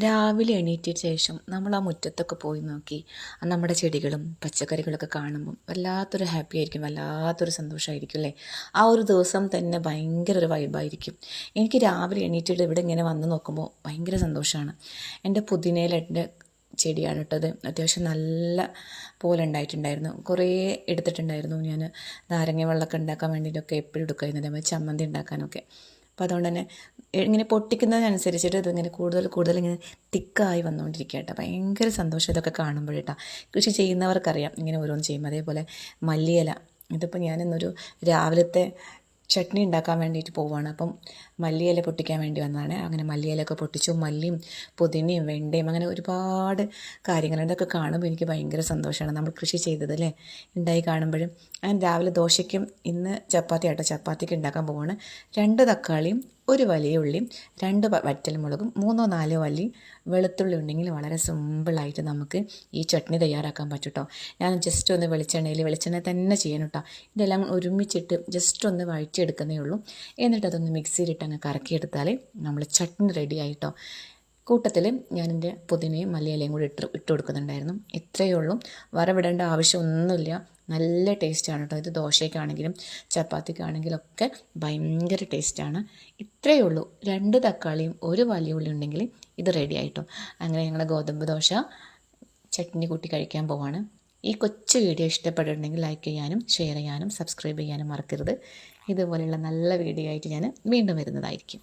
രാവിലെ എണീറ്റതിന് ശേഷം നമ്മൾ ആ മുറ്റത്തൊക്കെ പോയി നോക്കി നമ്മുടെ ചെടികളും പച്ചക്കറികളൊക്കെ കാണുമ്പം വല്ലാത്തൊരു ഹാപ്പി ആയിരിക്കും, വല്ലാത്തൊരു സന്തോഷമായിരിക്കും അല്ലേ. ആ ഒരു ദിവസം തന്നെ ഭയങ്കര ഒരു വൈബായിരിക്കും. എനിക്ക് രാവിലെ എണീറ്റിട്ട് ഇവിടെ ഇങ്ങനെ വന്ന് നോക്കുമ്പോൾ ഭയങ്കര സന്തോഷമാണ്. എൻ്റെ പുതിനയിലെ ചെടിയാണ് ഇട്ടത്. അത്യാവശ്യം നല്ല പോലെ ഉണ്ടായിട്ടുണ്ടായിരുന്നു. കുറേ എടുത്തിട്ടുണ്ടായിരുന്നു. ഞാൻ നാരങ്ങ വെള്ളമൊക്കെ ഉണ്ടാക്കാൻ വേണ്ടിയിട്ടൊക്കെ എപ്പോഴും എടുക്കുമായിരുന്നു, അതേമാതിരി ചമ്മന്തി ഉണ്ടാക്കാനൊക്കെ. അപ്പോൾ അതുകൊണ്ട് തന്നെ ഇങ്ങനെ പൊട്ടിക്കുന്നതിനനുസരിച്ചിട്ട് ഇതിങ്ങനെ കൂടുതൽ കൂടുതൽ ഇങ്ങനെ തിക്കായി വന്നുകൊണ്ടിരിക്കുക കേട്ടോ. ഭയങ്കര സന്തോഷം ഇതൊക്കെ കാണുമ്പോഴേട്ടാ. കൃഷി ചെയ്യുന്നവർക്കറിയാം ഇങ്ങനെ ഓരോന്ന് ചെയ്യുമ്പോൾ. അതേപോലെ മല്ലിയില, ഇതിപ്പോൾ ഞാനിന്നൊരു രാവിലത്തെ ചട്നി ഉണ്ടാക്കാൻ വേണ്ടിയിട്ട് പോവുകയാണ്. അപ്പം മല്ലിയില പൊട്ടിക്കാൻ വേണ്ടി വന്നതാണ്. അങ്ങനെ മല്ലിയിലൊക്കെ പൊട്ടിച്ചു. മല്ലിയും പുതിനയും വെണ്ടയും അങ്ങനെ ഒരുപാട് കാര്യങ്ങൾ. ഇതൊക്കെ കാണുമ്പോൾ എനിക്ക് ഭയങ്കര സന്തോഷമാണ്. നമ്മൾ കൃഷി ചെയ്തത് അല്ലേ ഉണ്ടായി കാണുമ്പോഴും. ഞാൻ രാവിലെ ദോശയ്ക്കും ഇന്ന് ചപ്പാത്തി ആട്ടോ, ചപ്പാത്തിക്ക് ഉണ്ടാക്കാൻ പോവുകയാണ്. 2 തക്കാളിയും 1 വലിയ ഉള്ളിയും 2 വറ്റൽമുളകും 3-4 അല്ലി വെളുത്തുള്ളി ഉണ്ടെങ്കിൽ വളരെ സിമ്പിളായിട്ട് നമുക്ക് ഈ ചട്നി തയ്യാറാക്കാൻ പറ്റും കേട്ടോ. ഞാൻ ജസ്റ്റ് ഒന്ന് വെളിച്ചെണ്ണ തന്നെ ചെയ്യണം കേട്ടോ. ഇതെല്ലാം ഒരുമിച്ചിട്ട് ജസ്റ്റ് ഒന്ന് വഴറ്റിയെടുക്കുന്നേ ഉള്ളൂ. എന്നിട്ട് അതൊന്ന് മിക്സിയിലിട്ട് അങ്ങ് കറക്കിയെടുത്താൽ നമ്മൾ ചട്നി റെഡി ആയിട്ടോ. കൂട്ടത്തിൽ ഞാനെൻ്റെ പുതിനയും മല്ലിയിലയും കൂടി ഇട്ട് കൊടുക്കുന്നുണ്ടായിരുന്നു. ഇത്രയേ ഉള്ളൂ, വറവിടേണ്ട ആവശ്യമൊന്നുമില്ല. നല്ല ടേസ്റ്റാണ് കേട്ടോ. ഇത് ദോശയ്ക്കാണെങ്കിലും ചപ്പാത്തിക്കാണെങ്കിലും ഒക്കെ ഭയങ്കര ടേസ്റ്റാണ്. ഇത്രയേ ഉള്ളൂ. 2 തക്കാളിയും 1 വലിയ ഉള്ളി ഉണ്ടെങ്കിൽ ഇത് റെഡി ആയിട്ടോ. അങ്ങനെ ഞങ്ങൾ ഗോതമ്പ് ദോശ ചട്നി കൂട്ടി കഴിക്കാൻ പോവാണ്. ഈ കൊച്ചു വീഡിയോ ഇഷ്ടപ്പെട്ടിട്ടുണ്ടെങ്കിൽ ലൈക്ക് ചെയ്യാനും ഷെയർ ചെയ്യാനും സബ്സ്ക്രൈബ് ചെയ്യാനും മറക്കരുത്. ഇതുപോലെയുള്ള നല്ല വീഡിയോ ആയിട്ട് ഞാൻ വീണ്ടും വരുന്നതായിരിക്കും.